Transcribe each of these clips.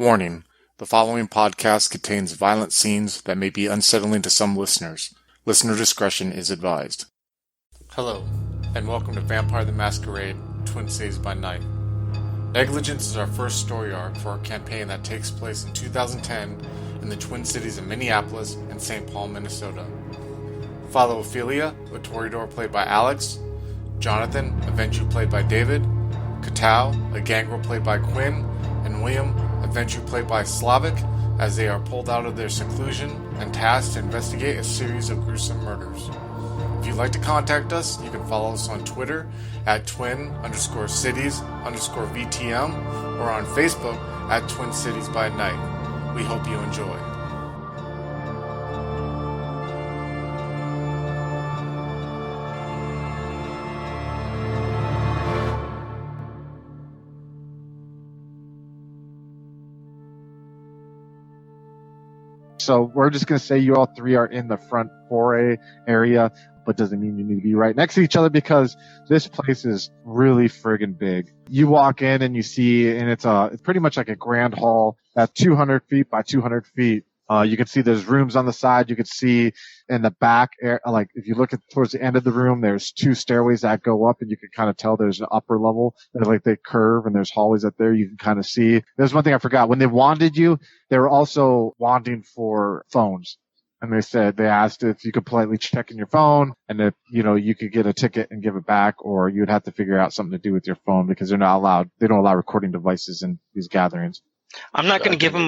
Warning: the following podcast contains violent scenes that may be unsettling to some listeners. Listener discretion is advised. Hello, and welcome to Vampire the Masquerade, Twin Cities by Night. Negligence is our first story arc for our campaign that takes place in 2010 in the Twin Cities of Minneapolis and St. Paul, Minnesota. Follow Ophelia, a Toreador played by Alex, Jonathan, a Ventrue played by David, Katao, a gangrel played by Quinn, and William, a Ventrue played by Slavic, as they are pulled out of their seclusion and tasked to investigate a series of gruesome murders. If you'd like to contact us, you can follow us on Twitter at twin_cities_VTM or on Facebook at Twin Cities by Night. We hope you enjoy. So we're just going to say you all three are in the front foray area, but doesn't mean you need to be right next to each other because this place is really friggin' big. You walk in and you see, and it's pretty much like a grand hall at 200 feet by 200 feet. You can see there's rooms on the side. You can see in the back, like if you look towards the end of the room, there's two stairways that go up, and you can kind of tell there's an upper level that like they curve, and there's hallways up there. You can kind of see. There's one thing I forgot. When they wanded you, they were also wanding for phones. And they asked if you could politely check in your phone, and if, you could get a ticket and give it back, or you'd have to figure out something to do with your phone because they don't allow recording devices in these gatherings. I'm not going to give him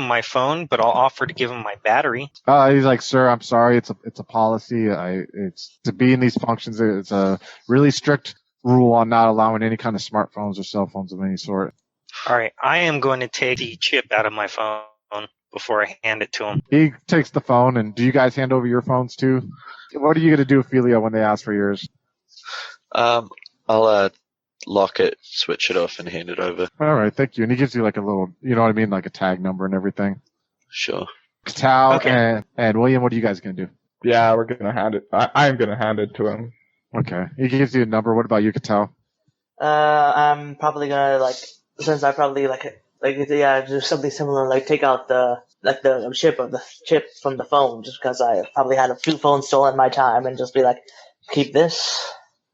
my phone, but I'll offer to give him my battery. He's like, sir, I'm sorry. It's a policy. It's to be in these functions. It's a really strict rule on not allowing any kind of smartphones or cell phones of any sort. All right. I am going to take the chip out of my phone before I hand it to him. He takes the phone, and do you guys hand over your phones too? What are you going to do, Ophelia, when they ask for yours? I'll lock it, switch it off, and hand it over. All right, thank you. And he gives you like a little, you know what I mean, like a tag number and everything. Sure. Tao okay. and William, what are you guys going to do? Yeah, we're going to hand it. I'm going to hand it to him. Okay. He gives you a number. What about you, Katao? I'm probably going to, since I probably, do something similar, take out the chip from the phone, just because I probably had a few phones stolen in my time, and just be like, keep this.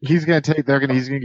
He's going to give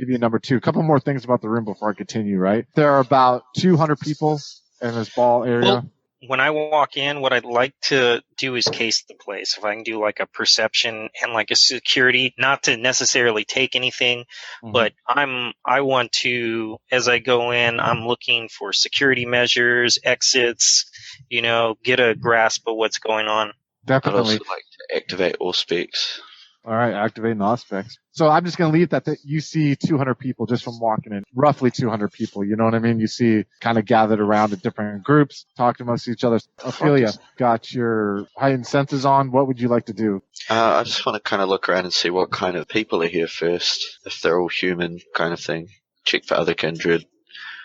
you a number 2. A couple more things about the room before I continue, right? There are about 200 people in this ball area. Well, when I walk in, what I'd like to do is case the place. If I can do like a perception and like a security, not to necessarily take anything, but I want to, as I go in, I'm looking for security measures, exits, get a grasp of what's going on. Definitely. I'd also like to activate all specs. All right, activating all specs. So I'm just going to leave that you see 200 people just from walking in, roughly 200 people. You know what I mean? You see kind of gathered around in different groups, talking amongst each other. Ophelia, got your heightened senses on. What would you like to do? I just want to kind of look around and see what kind of people are here first, if they're all human kind of thing. Check for other kindred.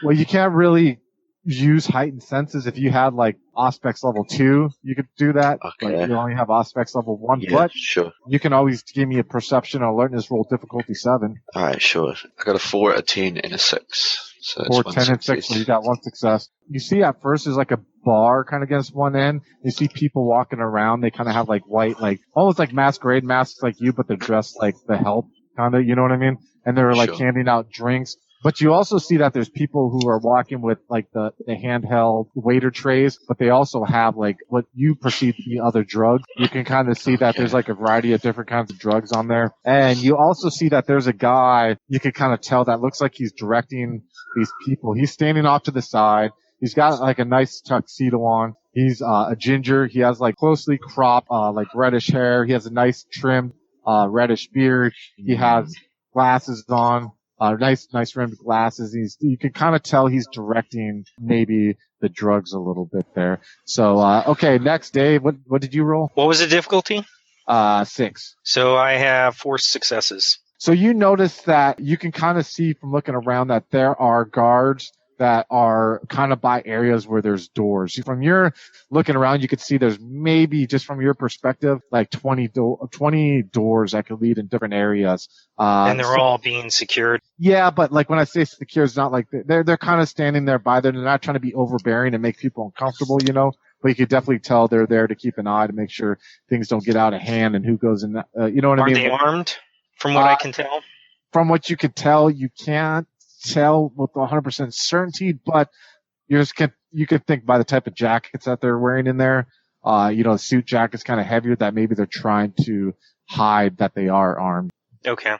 Well, you can't really use heightened senses. If you had like Auspex level 2, you could do that. Okay. But you only have Auspex level 1. Yeah, but sure. You can always give me a perception or alertness roll difficulty 7. All right, sure. I got a 4, a 10, and a 6. So 4, 10, and 6. So you got 1 success. You see at first there's like a bar kind of against one end. You see people walking around. They kind of have like white, like almost like masquerade masks like you, but they're dressed like the help kind of, you know what I mean? And they're like handing out drinks. But you also see that there's people who are walking with like the handheld waiter trays, but they also have like what you perceive to be other drugs. You can kind of see that there's like a variety of different kinds of drugs on there. And you also see that there's a guy, you can kind of tell that looks like he's directing these people. He's standing off to the side. He's got like a nice tuxedo on. He's a ginger. He has like closely cropped, like reddish hair. He has a nice trimmed, reddish beard. He has glasses on. Nice rimmed glasses. You can kind of tell he's directing maybe the drugs a little bit there. So, okay, next, Dave, what did you roll? What was the difficulty? 6. So I have 4 successes. So you notice that you can kind of see from looking around that there are guards that are kind of by areas where there's doors. From your looking around, you could see there's maybe, just from your perspective, like 20 doors that could lead in different areas. And they're all being secured. Yeah, but like when I say secure, it's not like they're kind of standing there by there. They're not trying to be overbearing and make people uncomfortable, you know. But you could definitely tell they're there to keep an eye to make sure things don't get out of hand and who goes in. You know what I mean? Are they armed? From what I can tell. From what you could tell, you can't tell with 100% certainty, but you could think by the type of jackets that they're wearing in there. The suit jacket's kind of heavier, that maybe they're trying to hide that they are armed. Okay.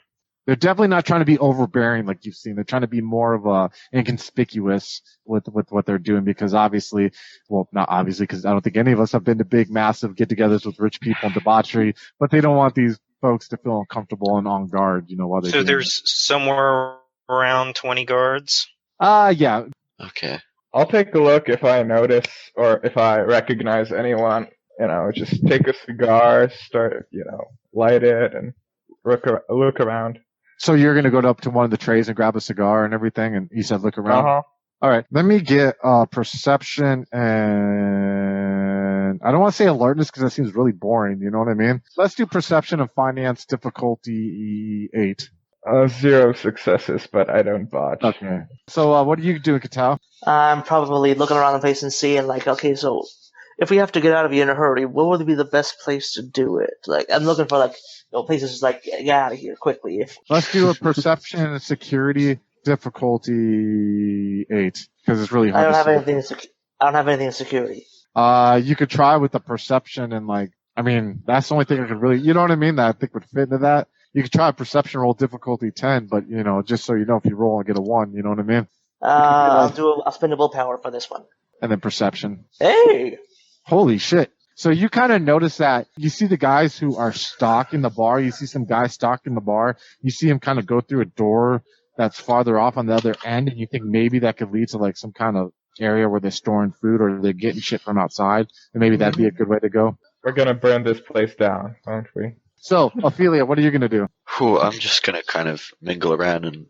They're definitely not trying to be overbearing like you've seen. They're trying to be more of a inconspicuous with what they're doing, because obviously, well, not obviously, because I don't think any of us have been to big, massive get-togethers with rich people and debauchery, but they don't want these folks to feel uncomfortable and on guard, while they're So there's somewhere around 20 guards? Yeah. Okay. I'll take a look if I notice or if I recognize anyone. Just take a cigar, start, light it and look around. So you're going to go up to one of the trays and grab a cigar and everything, and you said look around? Uh-huh. All right. Let me get perception and I don't want to say alertness because that seems really boring. You know what I mean? Let's do perception and finance difficulty 8. 0 successes, but I don't botch. Okay. So what are you doing, Katao? I'm probably looking around the place and seeing, like, okay, so if we have to get out of here in a hurry, what would be the best place to do it? Like, I'm looking for, like, places like, get out of here quickly. Let's do a perception and security difficulty 8, because it's really hard. I don't have anything in security. You could try with the perception and that's the only thing I could really, you know what I mean, that I think would fit into that. You could try a perception roll difficulty 10, but just so you know, if you roll and get a 1, you know what I mean? I'll spend a willpower for this one. And then perception. Hey! Holy shit. So you kind of notice that you see the guys who are stalking the bar. You see some guys stalking the bar. You see him kind of go through a door that's farther off on the other end, and you think maybe that could lead to like some kind of area where they're storing food or they're getting shit from outside, and maybe that'd be a good way to go. We're gonna burn this place down, aren't we? So, Ophelia, what are you gonna do? I'm just gonna kind of mingle around and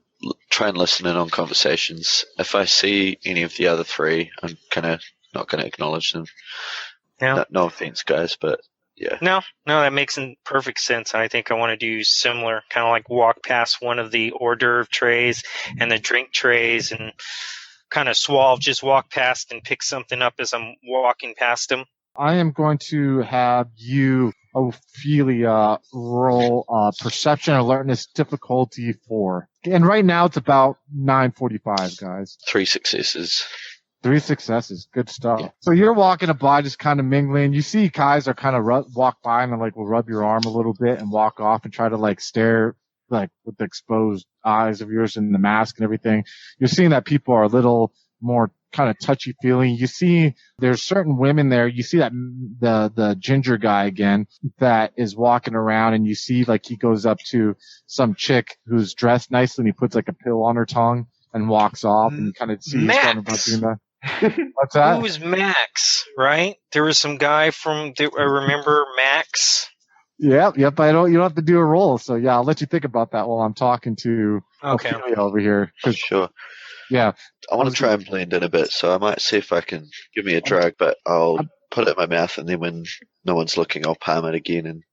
try and listen in on conversations. If I see any of the other three, I'm kind of not gonna acknowledge them. Yeah. No offense, guys, but yeah. No, that makes perfect sense. I think I want to do similar, kind of like walk past one of the hors d'oeuvre trays and the drink trays and kind of just walk past and pick something up as I'm walking past them. I am going to have you, Ophelia, roll perception alertness difficulty 4. And right now it's about 9:45, guys. 3 successes. 3 successes. Good stuff. Yeah. So you're walking by, just kind of mingling. You see guys are kind of walk by and will rub your arm a little bit and walk off and try to stare with the exposed eyes of yours and the mask and everything. You're seeing that people are a little more kind of touchy-feely. You see there's certain women there. You see that the ginger guy again that is walking around, and you see he goes up to some chick who's dressed nicely and he puts a pill on her tongue and walks off, and you kind of see he's going about doing that. What's that? Who was Max, right? There was some guy I remember Max. Yep. You don't have to do a roll. So yeah, I'll let you think about that while I'm talking to Ophelia over here. Sure. Yeah. I want to try and blend in a bit, so I might see if I can give me a drag, but I'll put it in my mouth, and then when no one's looking, I'll palm it again. And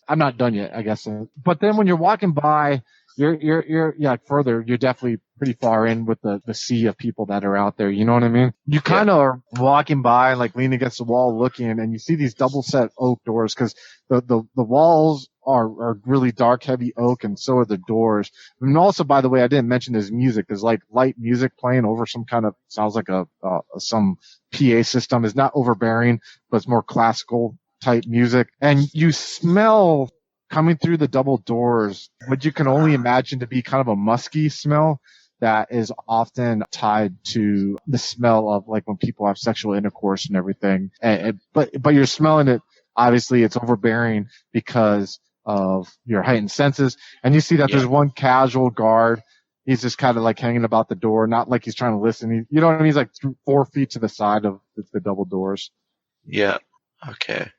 I'm not done yet, I guess. But then when you're walking by, you're further, you're definitely pretty far in with the sea of people that are out there. You know what I mean? You kind of are walking by, leaning against the wall looking, and you see these double set oak doors, because the walls are really dark, heavy oak, and so are the doors. And also, by the way, I didn't mention there's music. There's light music playing over some kind of, sounds like some PA system. It's not overbearing, but it's more classical type music. And you smell coming through the double doors what you can only imagine to be kind of a musky smell that is often tied to the smell of when people have sexual intercourse and everything. But you're smelling it. Obviously, it's overbearing because of your heightened senses. And you see that there's one casual guard. He's just kind of hanging about the door, not like he's trying to listen. You know what I mean? He's 4 feet to the side of the double doors. Yeah. Okay.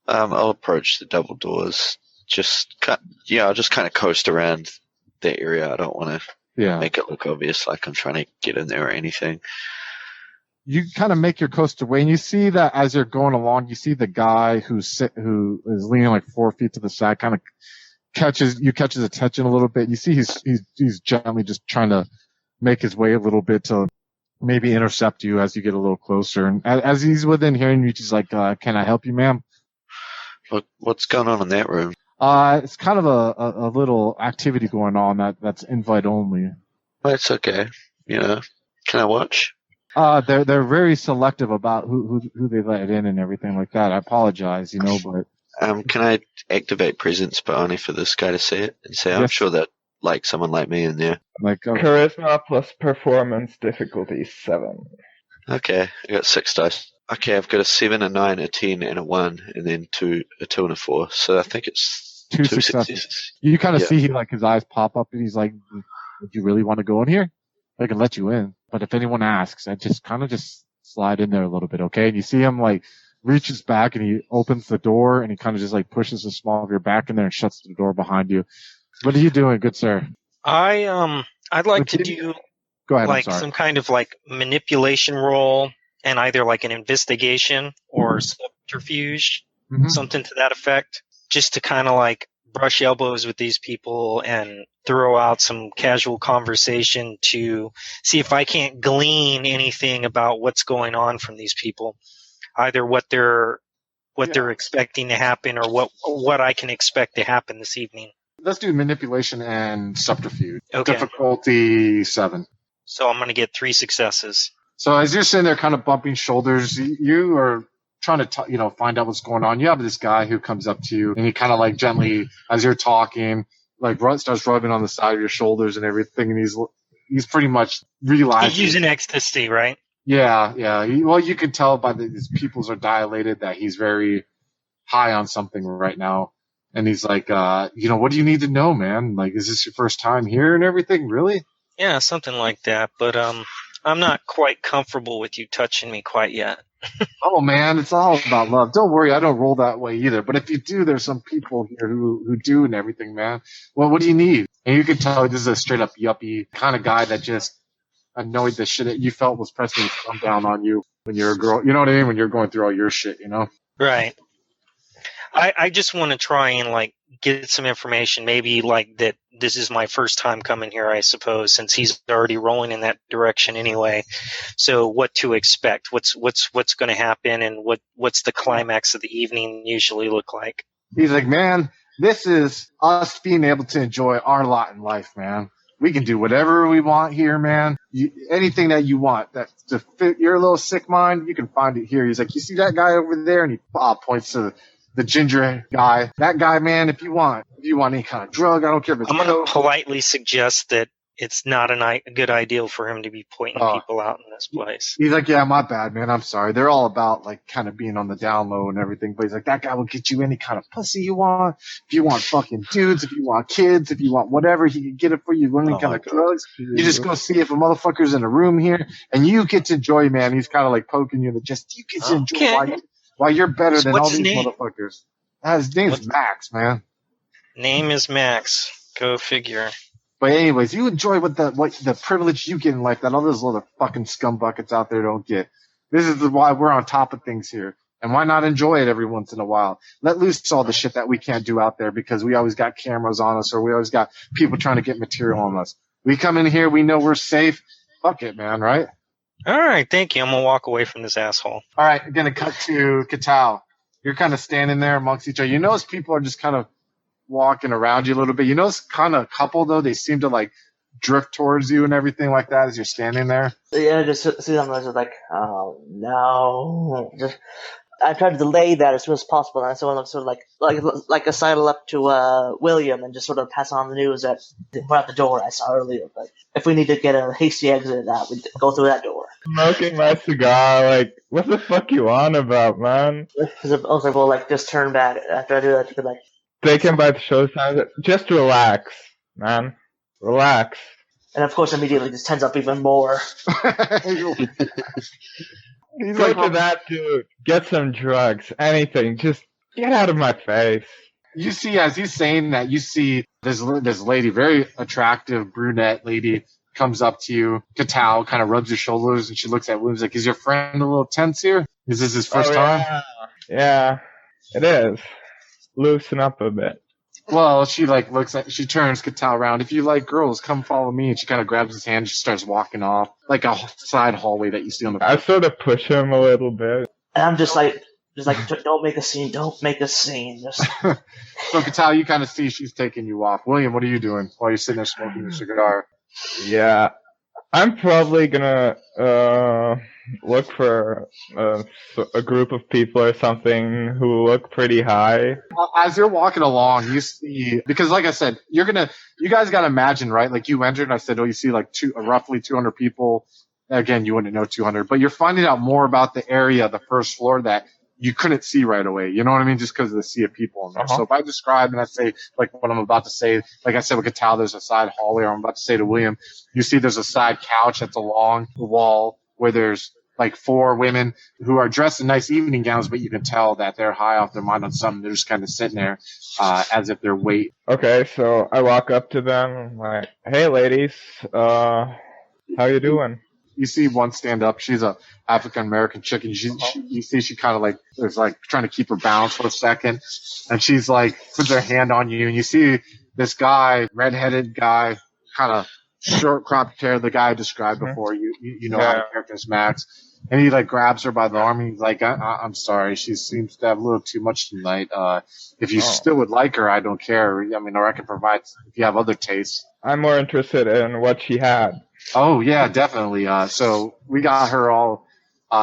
I'll approach the double doors. I'll just kind of coast around the area. I don't want to make it look obvious like I'm trying to get in there or anything. You kind of make your coast away, and you see that as you're going along, you see the guy who is leaning like 4 feet to the side, kind of catches his attention a little bit. You see he's gently just trying to make his way a little bit to maybe intercept you as you get a little closer. And as he's within hearing reach, he's like, "Can I help you, ma'am?" What's going on in that room? It's kind of a little activity going on that's invite only. Well, it's okay. Can I watch? They're very selective about who they let in and everything like that. I apologize, but can I activate presence, but only for this guy to see it and say, I'm sure that someone like me in there. Charisma plus performance difficulty 7. Okay, I got 6 dice. Okay, I've got a 7, a 9, a 10, and a 1, and then a 2 and a 4. So I think it's 2 successes. You kind of see his eyes pop up, and he's like, "Would you really want to go in here? I can let you in. But if anyone asks, I just slide in there a little bit, okay?" And you see him reaches back and he opens the door and he kind of just pushes the small of your back in there and shuts the door behind you. What are you doing, good sir? I'd like to do go ahead, some kind of manipulation roll and either an investigation or subterfuge, something to that effect, just to kind of brush elbows with these people and throw out some casual conversation to see if I can't glean anything about what's going on from these people, either what they're expecting to happen or what I can expect to happen this evening. Let's do manipulation and subterfuge. Okay. Difficulty 7. So I'm going to get 3 successes. So as you're sitting there kind of bumping shoulders, you are trying to find out what's going on. You have this guy who comes up to you and he kind of gently, as you're talking, starts rubbing on the side of your shoulders and everything, and he's pretty much realizing he's using ecstasy, right? Yeah. You can tell by his pupils are dilated that he's very high on something right now. And he's like, what do you need to know, man? Is this your first time here and everything? Really? Yeah, something like that. But I'm not quite comfortable with you touching me quite yet. Oh, man, it's all about love. Don't worry, I don't roll that way either. But if you do, there's some people here who do and everything, man. Well, what do you need? And you can tell this is a straight-up yuppie kind of guy that just annoyed the shit that you felt was pressing his thumb down on you when you're a girl. You know what I mean? When you're going through all your shit, Right. I just want to try and get some information, maybe that this is my first time coming here, I suppose, since he's already rolling in that direction anyway. So what to expect? What's going to happen, and what's the climax of the evening usually look like? He's like, man, this is us being able to enjoy our lot in life, man. We can do whatever we want here, man. Anything that you want that to fit your little sick mind, you can find it here. He's like, you see that guy over there? And he points to the ginger guy. That guy, man, if you want any kind of drug, I don't care if it's I'm going to politely suggest that it's not a good idea for him to be pointing people out in this place. He's like, yeah, my bad, man. I'm sorry. They're all about kind of being on the down low and everything. But he's like, that guy will get you any kind of pussy you want. If you want fucking dudes, if you want kids, if you want whatever, he can get it for you. Any kind of drugs. You just go see if a motherfucker's in a room here, and you get to enjoy, man. He's kind of poking you in the chest. You get to enjoy why you're better than all these motherfuckers. His name's Max, man. Name is Max. Go figure. But anyways, you enjoy what the privilege you get in life that all those other fucking scumbuckets out there don't get. This is why we're on top of things here. And why not enjoy it every once in a while? Let loose all the shit that we can't do out there because we always got cameras on us or we always got people trying to get material on us. We come in here, we know we're safe. Fuck it, man, right? All right, thank you. I'm going to walk away from this asshole. All right, I'm going to cut to Katao. You're kind of standing there amongst each other. You notice people are just kind of walking around you a little bit. You notice kind of a couple, though, they seem to drift towards you and everything like that as you're standing there. Yeah, just see them just oh no. I tried to delay that as soon as possible, and so I'm sort of like a sidle up to William and just sort of pass on the news that we're at the door I saw earlier. But if we need to get a hasty exit, we go through that door. Smoking my cigar, what the fuck you on about, man? Because I was like, just turn back after I do that. To take him by the show signs. Just relax, man. Relax. And of course, immediately just tense up even more. Go to that dude. Get some drugs. Anything. Just get out of my face. you see, as he's saying that, you see this lady, very attractive brunette lady, comes up to you. Katao kind of rubs her shoulders, and she looks at Williams like, "Is your friend a little tense here? Is this his first time?" Yeah, it is. Loosen up a bit. Well, she she turns Katao around. "If you like girls, come follow me." And she kind of grabs his hand and she starts walking off, like a side hallway that you see on the. I sort of push him a little bit. And I'm just like, don't make a scene, don't make a scene. Just... So Katao, you kind of see she's taking you off. William, what are you doing while you're sitting there smoking your cigar? Yeah, I'm probably gonna look for a group of people or something who look pretty high. As you're walking along, you see, because like I said, you guys gotta imagine, right? Like you entered and I said, you see like roughly 200 people. Again, you wouldn't know 200, but you're finding out more about the area, the first floor that you couldn't see right away. You know what I mean? Just because of the sea of people in there. So if I describe and I say like what I'm about to say, like I said with Katao, there's a side hallway, or I'm about to say to William, you see there's a side couch that's along the wall where there's like 4 women who are dressed in nice evening gowns, but you can tell that they're high off their mind on something. They're just kind of sitting there as if they're waiting. Okay, so I walk up to them. I'm like, "Hey, ladies, how you doing?" You see one stand up. She's a African American chick, and you see she kind of like is like trying to keep her balance for a second, and she's like puts her hand on you, and you see this guy, redheaded guy, kind of short cropped hair, the guy I described before. You know how the character is Max, and he like grabs her by the arm. And he's like, I'm sorry, she seems to have a little too much tonight. If you still would like her, I don't care. I mean, or I can provide if you have other tastes. I'm more interested in what she had. Oh yeah, definitely. So we got her all.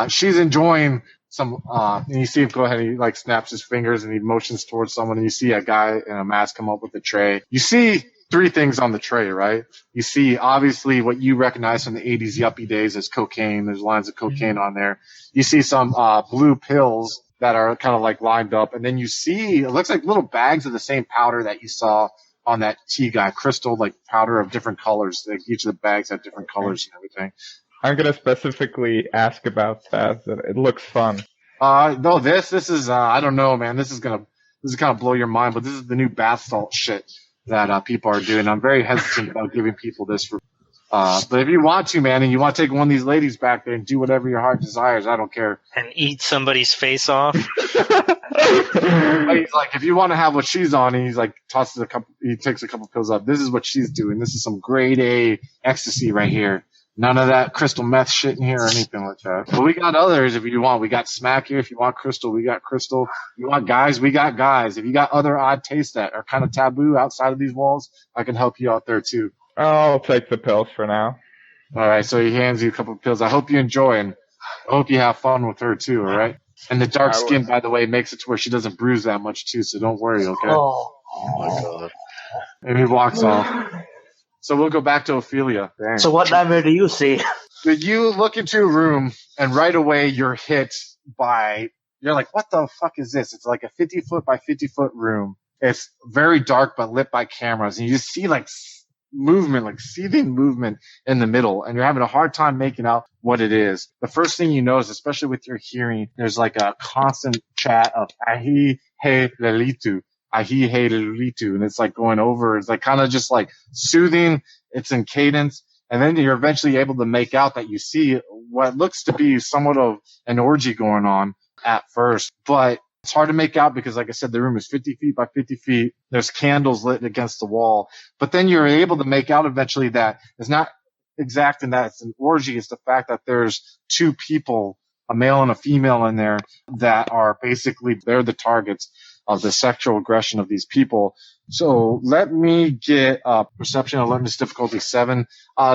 She's enjoying some. And you see him go ahead and he like snaps his fingers and he motions towards someone. And you see a guy in a mask come up with a tray. You see 3 things on the tray, right? You see obviously what you recognize from the 80s yuppie days as cocaine. There's lines of cocaine on there. You see some blue pills that are kind of like lined up, and then you see it looks like little bags of the same powder that you saw on that tea guy, crystal like powder of different colors. Like each of the bags have different colors and everything. I'm gonna specifically ask about that. It looks fun. No, this is I don't know, man. This is kind of blow your mind, but this is the new bath salt shit that people are doing. I'm very hesitant about giving people this for. But if you want to, man, and you want to take one of these ladies back there and do whatever your heart desires, I don't care. And eat somebody's face off. He's like, if you want to have what she's on, and he's like, he takes a couple pills up. This is what she's doing. This is some grade A ecstasy right here. None of that crystal meth shit in here or anything like that. But we got others if you want. We got smack here. If you want crystal, we got crystal. You want guys, we got guys. If you got other odd tastes that are kind of taboo outside of these walls, I can help you out there too. I'll take the pills for now. All right, so he hands you a couple of pills. I hope you enjoy, and I hope you have fun with her too, all right? And the dark skin, by the way, makes it to where she doesn't bruise that much too, so don't worry, okay? Oh my God. And he walks off. So we'll go back to Ophelia. Dang. So what nightmare do you see? You look into a room, and right away you're hit by, you're like, what the fuck is this? It's like a 50-foot by 50-foot room. It's very dark but lit by cameras, and you see like movement, like seething movement in the middle, and you're having a hard time making out what it is. The first thing you notice, especially with your hearing, there's like a constant chat of ahi he lelitu, ahi he lelitu, and it's like going over, it's like kind of just like soothing, it's in cadence, and then you're eventually able to make out that you see what looks to be somewhat of an orgy going on at first, but it's hard to make out because, like I said, the room is 50 feet by 50 feet. There's candles lit against the wall. But then you're able to make out eventually that it's not exact in that it's an orgy. It's the fact that there's 2 people, a male and a female in there, that are basically, they're the targets of the sexual aggression of these people. So let me get perception alertness difficulty 7.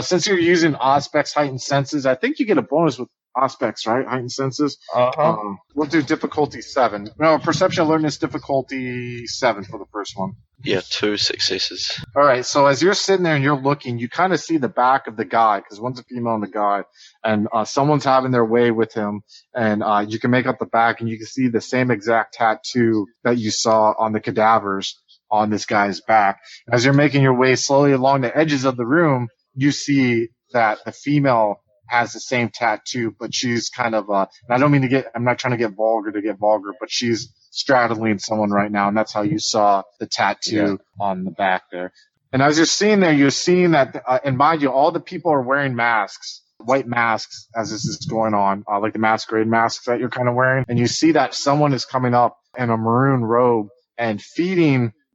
Since you're using Auspex heightened senses, I think you get a bonus with Auspex, right? Heightened senses. We'll do difficulty 7. No, perception alertness difficulty 7 for the first one. Yeah, 2 successes. All right. So as you're sitting there and you're looking, you kind of see the back of the guy because one's a female and the guy, and someone's having their way with him, and you can make up the back and you can see the same exact tattoo that you saw on the cadavers on this guy's back. As you're making your way slowly along the edges of the room, you see that the female has the same tattoo, but she's kind of, and I don't mean to I'm not trying to get vulgar, but she's straddling someone right now, and that's how you saw the tattoo on the back there. And as you're seeing there, you're seeing that, and mind you, all the people are wearing masks, white masks, as this is going on, like the masquerade masks that you're kind of wearing. And you see that someone is coming up in a maroon robe and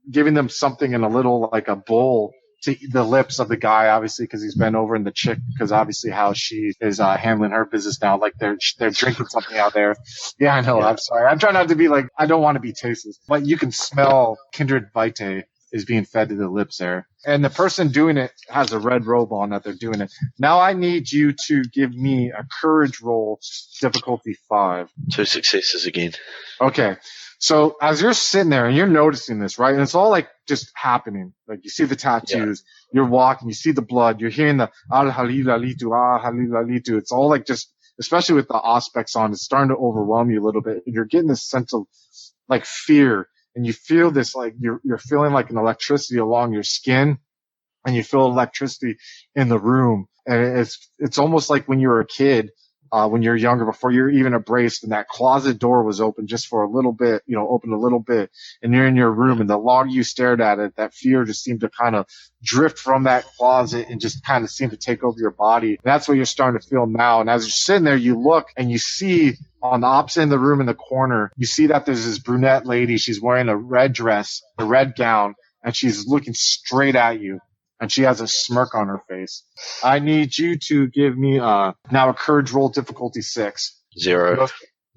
giving them something in a little, like a bowl to the lips of the guy, obviously, because he's bent over, and the chick, because obviously how she is handling her business now, like they're drinking something out there. Yeah, I know. Yeah. I'm sorry. I'm trying not to be like, I don't want to be tasteless, but you can smell Kindred Vitae is being fed to the lips there. And the person doing it has a red robe on that they're doing it. Now I need you to give me a courage roll, difficulty 5. 2 successes again. Okay. So as you're sitting there and you're noticing this, right? And it's all like just happening. Like you see the tattoos, you're walking, you see the blood, you're hearing the halilalitu. It's all like just, especially with the aspects on, it's starting to overwhelm you a little bit. You're getting this sense of like fear, and you feel this like you're feeling like an electricity along your skin, and you feel electricity in the room. And it's almost like when you were a kid. When you're younger, before you're even embraced, and that closet door was open just for a little bit, open a little bit, and you're in your room, and the longer you stared at it, that fear just seemed to kind of drift from that closet and just kind of seem to take over your body. And that's what you're starting to feel now. And as you're sitting there, you look and you see on the opposite end of the room in the corner, you see that there's this brunette lady. She's wearing a red dress, a red gown, and she's looking straight at you. And she has a smirk on her face. I need you to give me now a courage roll, difficulty 6. 0.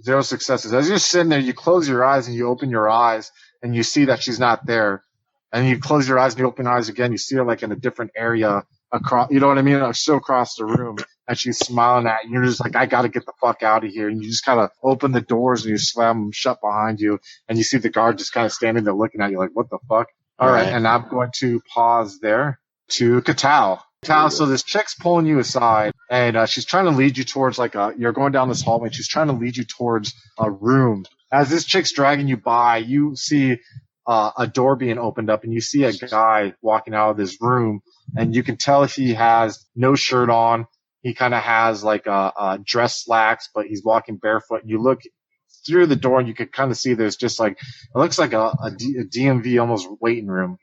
0 successes. As you're sitting there, you close your eyes and you open your eyes, and you see that she's not there. And you close your eyes and you open your eyes again. You see her like in a different area across. You know what I mean? Like still across the room, and she's smiling at you. You're just like, I got to get the fuck out of here. And you just kind of open the doors and you slam them shut behind you, and you see the guard just kind of standing there looking at you like, what the fuck? All right, and I'm going to pause there. To Katao. So this chick's pulling you aside, and she's trying to lead you towards you're going down this hallway, and she's trying to lead you towards a room. As this chick's dragging you by, you see a door being opened up, and you see a guy walking out of this room, and you can tell he has no shirt on. He kind of has like a dress slacks, but he's walking barefoot. And you look through the door, and you can kind of see there's just like, it looks like a DMV almost waiting room.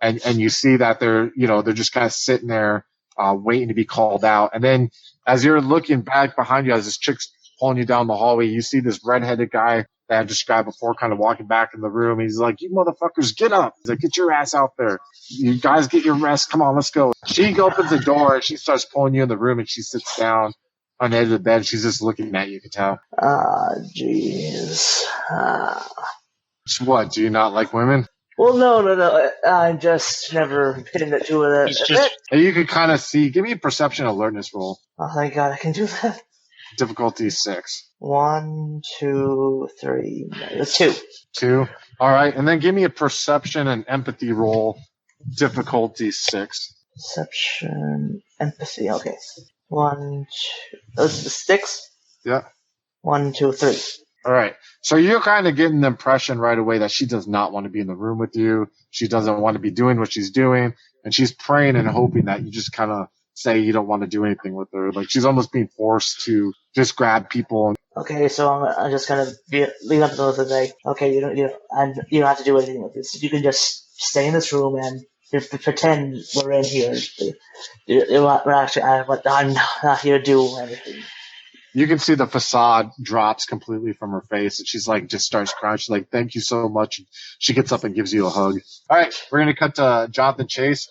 And you see that they're just kind of sitting there, waiting to be called out. And then as you're looking back behind you, as this chick's pulling you down the hallway, you see this redheaded guy that I described before kind of walking back in the room. He's like, you motherfuckers, get up. He's like, get your ass out there. You guys get your rest. Come on, let's go. She opens the door and she starts pulling you in the room, and she sits down on the edge of the bed. She's just looking at you, Katao. Jeez. What, do you not like women? Well, no. I'm just never hitting the two of that. And you can kind of see. Give me a perception alertness roll. Oh, thank God I can do that. Difficulty 6. 1, 2, 3. That's 2. 2. All right, and then give me a perception and empathy roll. Difficulty 6. Perception, empathy. Okay. 1, 2. Those are the 6. Yeah. 1, 2, 3. All right. So you're kind of getting the impression right away that she does not want to be in the room with you. She doesn't want to be doing what she's doing. And she's praying and hoping that you just kind of say you don't want to do anything with her. Like she's almost being forced to just grab people. Okay, so I'm just going to lean up to those and say, okay, you don't have to do anything with this. You can just stay in this room and pretend we're in here. I'm not here to do anything. You can see the facade drops completely from her face, and she's like, just starts crying. She's like, thank you so much. She gets up and gives you a hug. All right, we're going to cut to Jonathan Chase.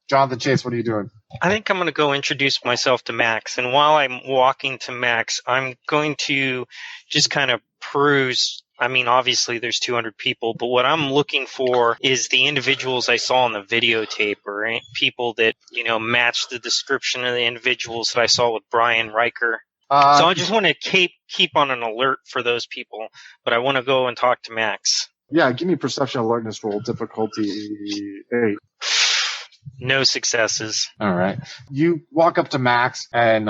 Jonathan Chase, what are you doing? I think I'm going to go introduce myself to Max. And while I'm walking to Max, I'm going to just kind of peruse. I mean, obviously there's 200 people, but what I'm looking for is the individuals I saw on the videotape, or people that, match the description of the individuals that I saw with Brian Riker. So I just want to keep on an alert for those people, but I want to go and talk to Max. Yeah, give me a perception alertness roll, difficulty 8. No successes. All right. You walk up to Max, and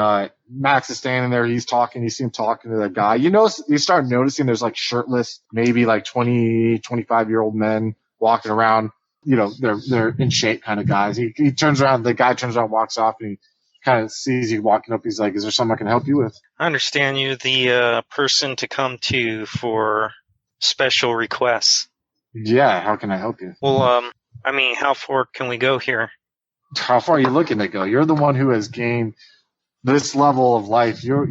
Max is standing there. He's talking. You see him talking to that guy. You start noticing there's like shirtless, maybe like 20, 25-year-old men walking around. They're in shape kind of guys. He turns around. The guy turns around, walks off, and he kind of sees you walking up. He's like, is there something I can help you with? I understand you're the person to come to for special requests. Yeah, how can I help you? Well, how far can we go here? How far are you looking to go? You're the one who has gained this level of life. You're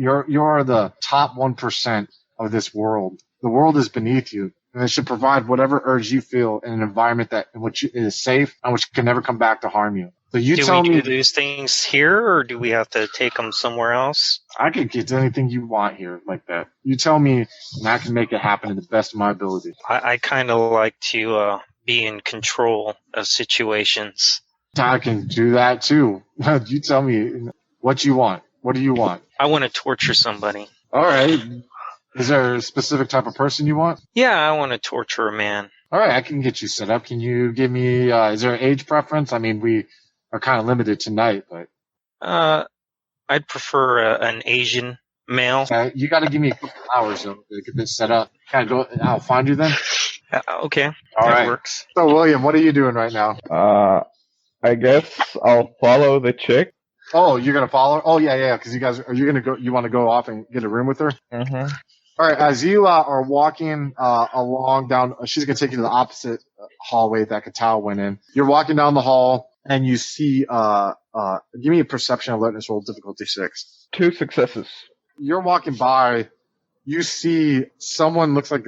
the top 1% of this world. The world is beneath you, and it should provide whatever urge you feel in an environment in which it is safe and which can never come back to harm you. So you tell me. Do we do these things here, or do we have to take them somewhere else? I can get anything you want here like that. You tell me, and I can make it happen to the best of my ability. I kind of like to be in control of situations. I can do that too. You tell me what you want. What do you want? I want to torture somebody. All right. Is there a specific type of person you want? Yeah, I want to torture a man. All right, I can get you set up. Can you give me, is there an age preference? I mean, we are kind of limited tonight, but. I'd prefer an Asian male. You got to give me a couple hours though to get this set up. Can I go? I'll find you then. Okay, all that right. Works. So, William, what are you doing right now? I guess I'll follow the chick. Oh, you're gonna follow her? Oh, yeah. Because you guys, are you gonna go? You want to go off and get a room with her? Mm-hmm. All right. As you are walking along down, she's gonna take you to the opposite hallway that Katao went in. You're walking down the hall. And you see, give me a perception alertness roll, difficulty 6. 2 successes. You're walking by, you see someone looks like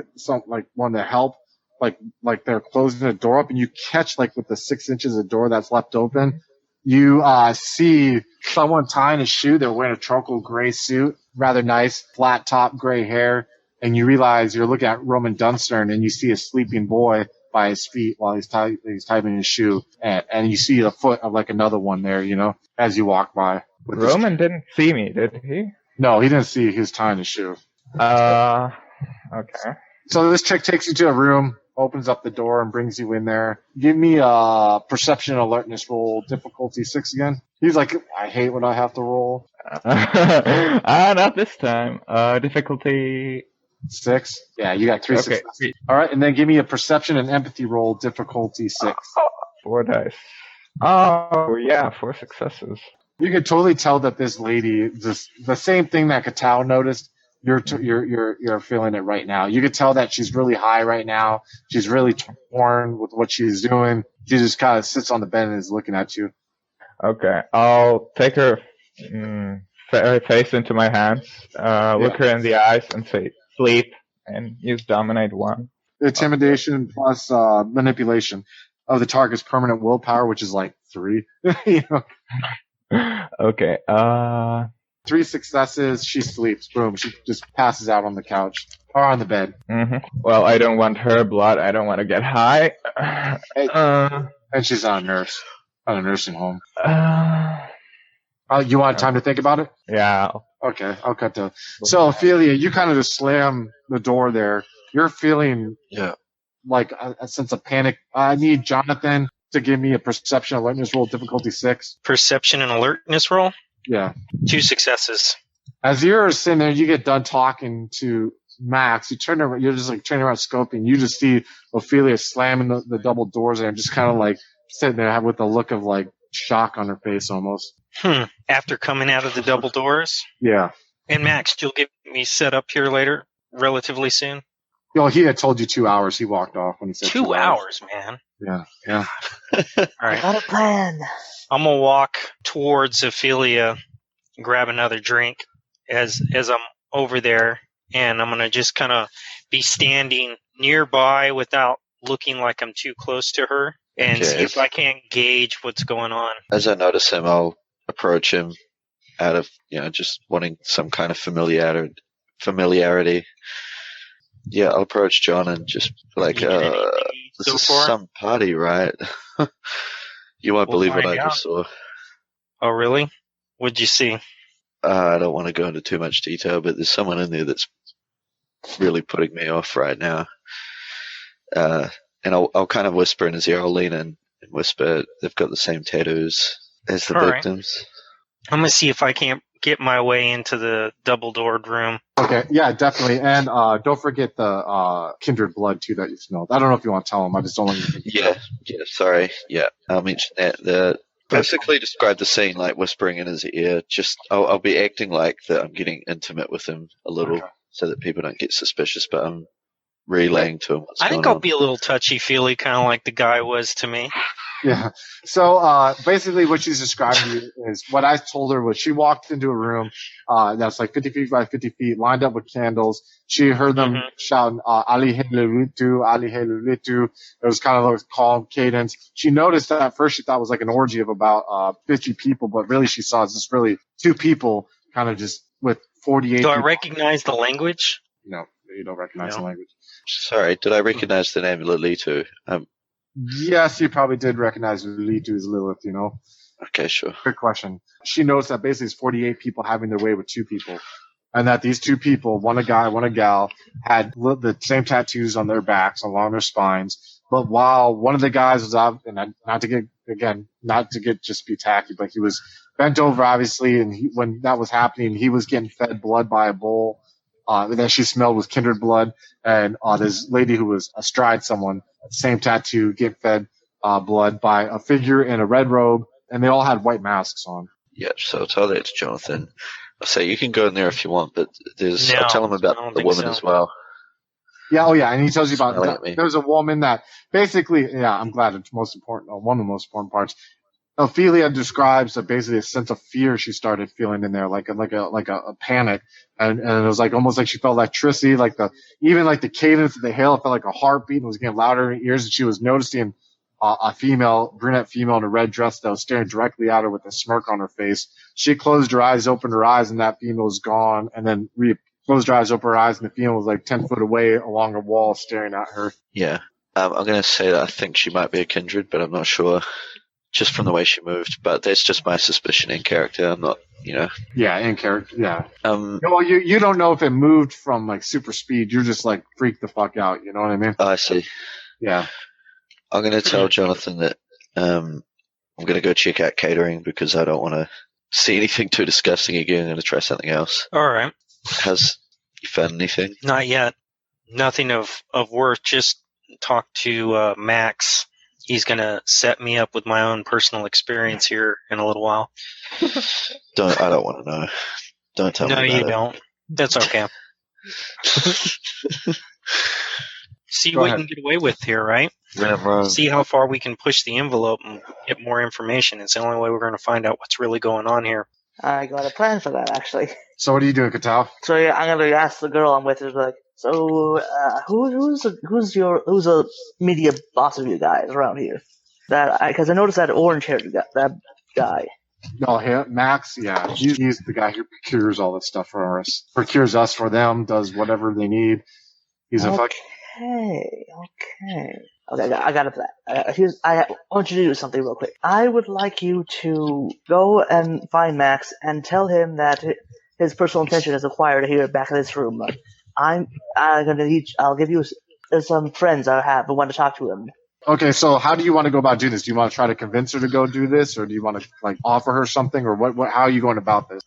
wanting to help, like they're closing the door up, and you catch with the 6 inches of door that's left open. You see someone tying a shoe. They're wearing a charcoal gray suit, rather nice, flat top, gray hair, and you realize you're looking at Roman Dunstern, and you see a sleeping boy by his feet while he's tying his shoe, and you see the foot of another one there, as you walk by. Roman didn't see me, did he? No, he didn't see. He was tying his shoe. Okay. So this chick takes you to a room, opens up the door, and brings you in there. Give me a perception alertness roll, difficulty 6 again. He's like, I hate when I have to roll. Not this time. Difficulty 6? Yeah, you got 3 successes. All right, and then give me a perception and empathy roll, difficulty 6. 4 dice. Oh, yeah, 4 successes. You could totally tell that this lady, the same thing that Katao noticed, you're feeling it right now. You could tell that she's really high right now. She's really torn with what she's doing. She just kind of sits on the bed and is looking at you. Okay, I'll take her face into my hands, look her in the eyes, and say, sleep, and use dominate 1. Intimidation plus manipulation of the target's permanent willpower, which is 3. Okay. 3 successes. She sleeps. Boom. She just passes out on the couch or on the bed. Mm-hmm. Well, I don't want her blood. I don't want to get high. And she's on a nursing home. You want time to think about it? Yeah. Okay, I'll cut to. So, Ophelia, you kind of just slam the door there. You're feeling a sense of panic. I need Jonathan to give me a perception alertness roll, difficulty 6. Perception and alertness roll? Yeah. 2 successes. As you're sitting there, you get done talking to Max. You turn around, you're just turning around scoping. You just see Ophelia slamming the double doors there and just kind of sitting there with a look of shock on her face almost. After coming out of the double doors? Yeah. And Max, you'll get me set up here later, relatively soon? Well, he had told you 2 hours. He walked off when he said 2 hours, man. Yeah. All right. Got a plan. I'm going to walk towards Ophelia, grab another drink as I'm over there, and I'm going to just kind of be standing nearby without looking like I'm too close to her and see if I can't gauge what's going on. As I notice him, I'll approach him out of, just wanting some kind of familiarity. Yeah, I'll approach John and just this is some party, right? You won't believe what I just saw. Oh, really? What'd you see? I don't want to go into too much detail, but there's someone in there that's really putting me off right now. And I'll kind of whisper in his ear. I'll lean in and whisper, they've got the same tattoos as the victims. Right. I'm going to see if I can't get my way into the double-doored room. Okay, yeah, definitely. And don't forget the Kindred blood, too, that you smelled. I don't know if you want to tell him. I just don't want you to Yeah, sorry. Yeah, I'll mention that. Basically describe the scene like whispering in his ear. Just I'll be acting like that I'm getting intimate with him a little so that people don't get suspicious, but I'm relaying to him what's I going think on. I'll be a little touchy-feely, kind of like the guy was to me. Yeah. So basically what she's describing to you is what I told her was she walked into a room that's like 50 feet by 50 feet, lined up with candles. She heard them shouting Ali Helerutu, Ali Helerutu. It was kind of a calm cadence. She noticed that at first she thought it was like an orgy of about 50 people, but really she saw it's just really two people kind of just with 48 Do I people. recognize the language? No, you don't recognize the language. Sorry, did I recognize the name Lilitu? Yes, you probably did recognize Lilitu as Lilith, you know. Okay, sure. Good question. She noticed that basically it's 48 people having their way with two people. And that these two people, one a guy, one a gal, had the same tattoos on their backs, along their spines. But while one of the guys was out, and not to get just be tacky, but he was bent over, obviously, and when that was happening, he was getting fed blood by a bull that she smelled was kindred blood. And this lady who was astride someone, same tattoo, getting fed blood by a figure in a red robe, and they all had white masks on. Yeah, so I'll tell that to Jonathan. I'll say you can go in there if you want, but I'll tell him about the woman as well. Yeah, oh yeah, and he tells you about there's a woman that basically, yeah, I'm glad it's most important, one of the most important parts. Ophelia describes basically a sense of fear she started feeling in there, like a panic, and it was like almost like she felt electricity, like the cadence of the hail felt like a heartbeat and was getting louder in her ears, and she was noticing a brunette female in a red dress that was staring directly at her with a smirk on her face. She closed her eyes, opened her eyes, and that female was gone, and then closed her eyes, opened her eyes, and the female was like 10 foot away along a wall staring at her. Yeah. I'm going to say that I think she might be a kindred, but I'm not sure. Just from the way she moved, but that's just my suspicion in character. I'm not, Yeah, in character, yeah. Well, you don't know if it moved from like super speed. You're just like freaked the fuck out. You know what I mean? Oh, I see. Yeah. I'm going to tell Jonathan that I'm going to go check out catering because I don't want to see anything too disgusting again. I'm going to try something else. All right. Has you found anything? Not yet. Nothing of worth. Just talk to Max. He's going to set me up with my own personal experience here in a little while. I don't want to know. Don't tell me about it. No, you don't. That's okay. See what you can get away with here, right? Yeah, see how far we can push the envelope and get more information. It's the only way we're going to find out what's really going on here. I got a plan for that, actually. So what are you doing, Katal? So yeah, I'm going to ask the girl I'm with, like, so who's a media boss of you guys around here? Because I noticed that orange-haired guy. No, Max, yeah, he's the guy who procures all this stuff for us. Procures us for them, does whatever they need. He's a fuck. Okay, I got a plan. I want you to do something real quick. I would like you to go and find Max and tell him that his personal attention is acquired here back in this room. I'll give you some friends I have who want to talk to him. Okay, so how do you want to go about doing this? Do you want to try to convince her to go do this, or do you want to like offer her something, or what? How are you going about this?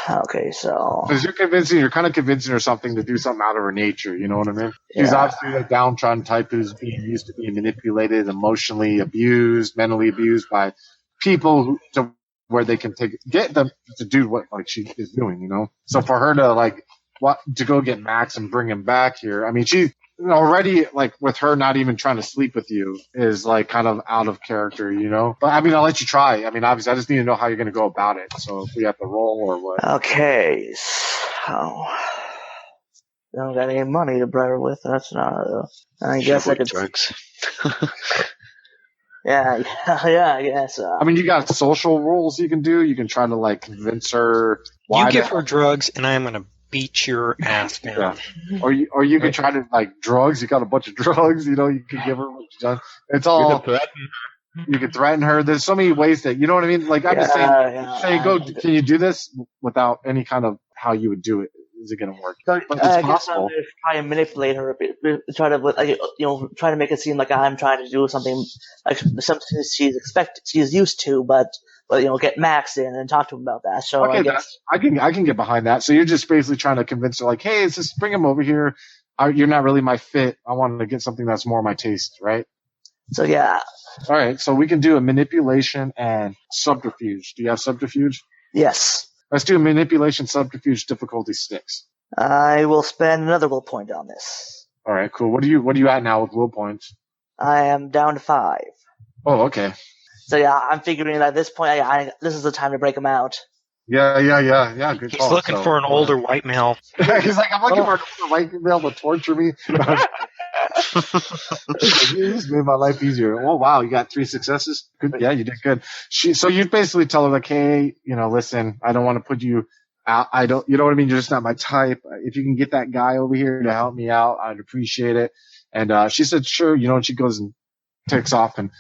Okay, so because you're kind of convincing her something to do something out of her nature. You know what I mean? Yeah. She's obviously a downtrodden type who's being used to being manipulated, emotionally abused, mentally abused by people where they can get them to do what like she is doing. You know, so for her to go get Max and bring him back here. I mean, she already, like, with her not even trying to sleep with you is, like, kind of out of character, you know? But, I mean, I'll let you try. I mean, obviously, I just need to know how you're going to go about it. So if we have to roll or what. Okay, so I don't got any money to bribe her with. That's not. I guess I could. Drugs. Yeah, I guess. I mean, you got social roles you can do. You can try to, like, convince her. You give her drugs, and I'm going to beat your ass down. Yeah. Or you can try to, like, drugs. You got a bunch of drugs, you know, you can give her what you've done. It's all. You can threaten her. There's so many ways that, you know what I mean? Like, I'm just saying, can you do this without any kind of how you would do it? Is it going to work? But I guess I'm going to try and manipulate her a bit. Try to make it seem like I'm trying to do something, like something she's used to, but get Max in and talk to him about that. So okay, I guess I can get behind that. So you're just basically trying to convince her, like, hey, just bring him over here. You're not really my fit. I wanted to get something that's more my taste, right? So yeah. All right. So we can do a manipulation and subterfuge. Do you have subterfuge? Yes. Let's do manipulation, subterfuge, difficulty 6. I will spend another will point on this. All right, cool. What are you at now with will points? I am down to 5. Oh, okay. So yeah, I'm figuring at this point, this is the time to break them out. Yeah. Good He's call. looking for an older white male. He's like, I'm looking for an older white male to torture me. You just made my life easier. Oh wow, you got 3 successes. Good. Yeah, you did good. So you basically tell her like, hey, listen, I don't want to put you out. You know what I mean? You're just not my type. If you can get that guy over here to help me out, I'd appreciate it. And she said, sure. And she goes and takes off and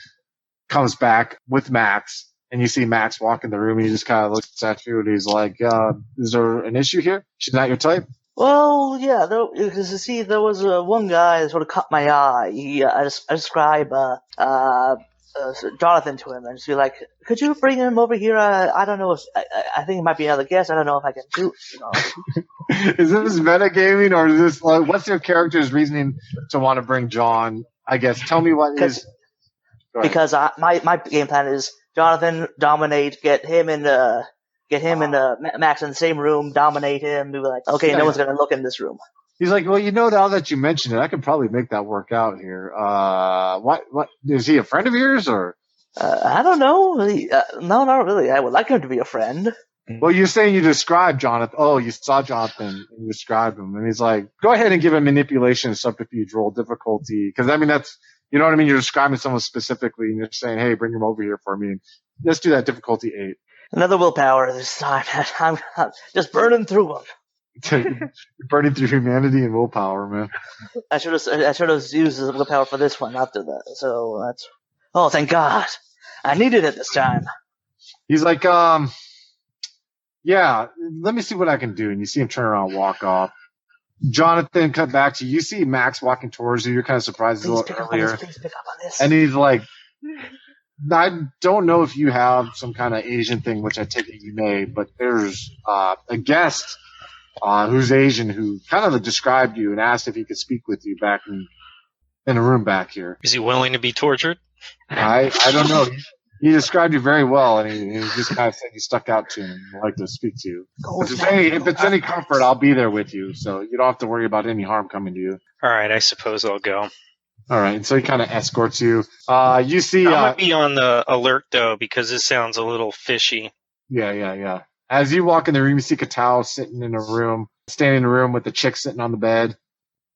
comes back with Max. And you see Max walk in the room, and he just kind of looks at you, and he's like, is there an issue here? She's not your type? Well, yeah, because you see, there was one guy that sort of caught my eye. I describe Jonathan to him and just be like, could you bring him over here? I don't know if I think it might be another guest. I don't know if I can do it. Is this metagaming, or is this like, what's your character's reasoning to want to bring John? I guess tell me what is. Because my game plan is Jonathan, dominate, get him and Max in the same room, dominate him, be like, okay, no one's gonna look in this room. He's like, well, now that you mention it, I could probably make that work out here. What is he a friend of yours, or? I don't know. No, not really. I would like him to be a friend. Well, you're saying you described Jonathan. Oh, you saw Jonathan and you described him, and he's like, go ahead and give him manipulation subterfuge roll difficulty, because I mean that's. You know what I mean? You're describing someone specifically, and you're saying, hey, bring him over here for me. Let's do that difficulty 8. Another willpower this time. I'm just burning through them. You're burning through humanity and willpower, man. I should have used the willpower for this one after that. So that's. Oh, thank God! I needed it this time. He's like, yeah, let me see what I can do. And you see him turn around and walk off. Jonathan, cut back to you. You see Max walking towards you. You're kind of surprised a little earlier. Please pick up on this. And he's like, I don't know if you have some kind of Asian thing, which I take it you may, but there's a guest who's Asian who kind of described you and asked if he could speak with you back in a room back here. Is he willing to be tortured? I don't know. He described you very well, and he just kind of said he stuck out to him and would like to speak to you. If it's any comfort, I'll be there with you, so you don't have to worry about any harm coming to you. All right, I suppose I'll go. All right, and so he kind of escorts you. You see... I'm going to be on the alert, though, because this sounds a little fishy. Yeah. As you walk in the room, you see Katao standing in a room with the chick sitting on the bed.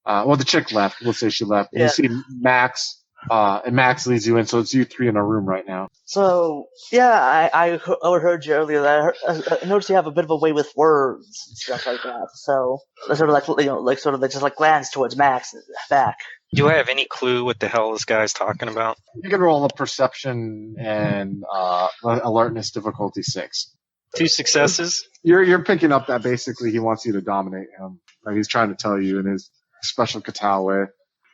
Well, the chick left. We'll say she left. Yeah. You see Max... and Max leads you in, so it's you 3 in a room right now. So, yeah, I overheard you earlier. I noticed you have a bit of a way with words and stuff like that. So, I sort of just like glance towards Max and back. Do I have any clue what the hell this guy's talking about? You can roll a perception and alertness difficulty 6. 2 successes? You're picking up that basically he wants you to dominate him. Like he's trying to tell you in his special Katao way.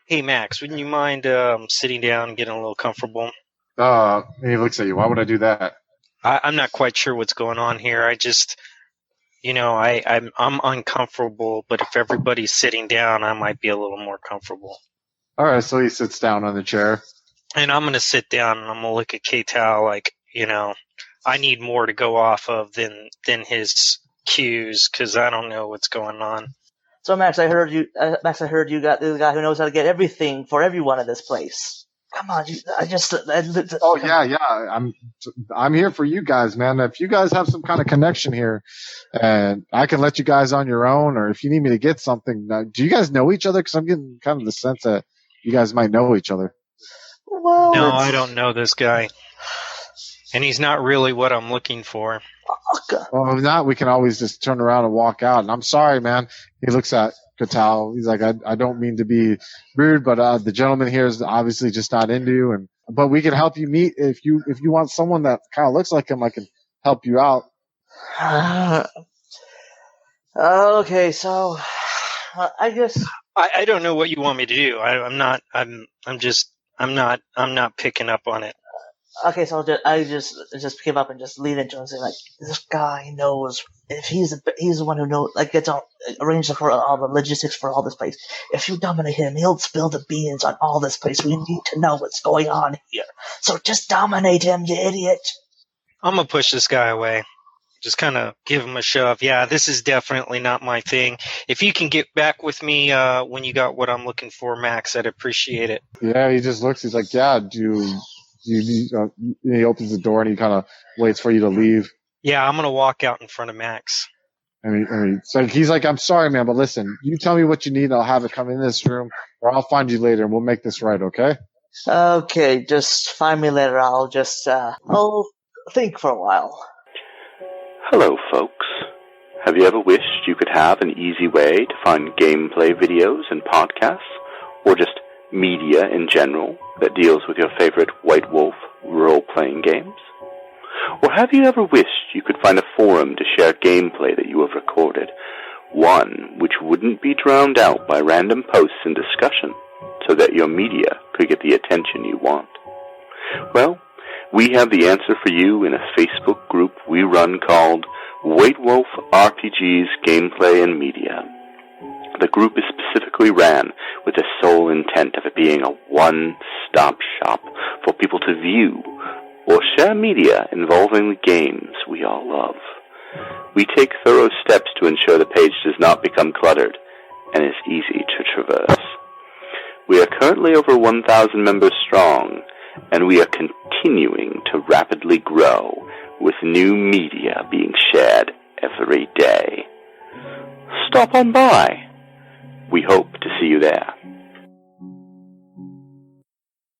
Hey, Max, wouldn't you mind sitting down and getting a little comfortable? And he looks at you. Why would I do that? I'm not quite sure what's going on here. I just, I'm uncomfortable, but if everybody's sitting down, I might be a little more comfortable. All right, so he sits down on the chair. And I'm going to sit down and I'm going to look at K-Tao like, I need more to go off of than his cues because I don't know what's going on. So, Max, I heard you got the guy who knows how to get everything for everyone in this place. Come on, Oh yeah. I'm here for you guys, man. If you guys have some kind of connection here, and I can let you guys on your own, or if you need me to get something, do you guys know each other? Because I'm getting kind of the sense that you guys might know each other. Well, no, I don't know this guy, and he's not really what I'm looking for. Well, if not, we can always just turn around and walk out. And I'm sorry, man. He looks at Katao. He's like, I don't mean to be rude, but the gentleman here is obviously just not into you. But we can help you meet if you want someone that kind of looks like him. I can help you out. Okay, so I guess I don't know what you want me to do. I'm not picking up on it. Okay, so I just pick him up and just lean into him and say, like, this guy knows if he's the one who knows, like, gets all arranged for all the logistics for all this place. If you dominate him, he'll spill the beans on all this place. We need to know what's going on here. So just dominate him, you idiot. I'm gonna push this guy away. just kind of give him a shove. Yeah, this is definitely not my thing. If you can get back with me when you got what I'm looking for, Max, I'd appreciate it. Yeah, he just looks. He's like, yeah, he opens the door and he kind of waits for you to leave. Yeah, I'm going to walk out in front of Max. He's like, I'm sorry, man, but listen, you tell me what you need, I'll have it come in this room, or I'll find you later and we'll make this right, okay? Okay, just find me later. I'll just, I'll think for a while. Hello, folks. Have you ever wished you could have an easy way to find gameplay videos and podcasts, or just media in general that deals with your favorite White Wolf role-playing games? Or have you ever wished you could find a forum to share gameplay that you have recorded, one which wouldn't be drowned out by random posts and discussion, so that your media could get the attention you want? Well, we have the answer for you in a Facebook group we run called White Wolf RPGs Gameplay and Media. The group is specifically ran with the sole intent of it being a one-stop shop for people to view or share media involving the games we all love. We take thorough steps to ensure the page does not become cluttered and is easy to traverse. We are currently over 1,000 members strong, and we are continuing to rapidly grow with new media being shared every day. Stop on by. We hope to see you there.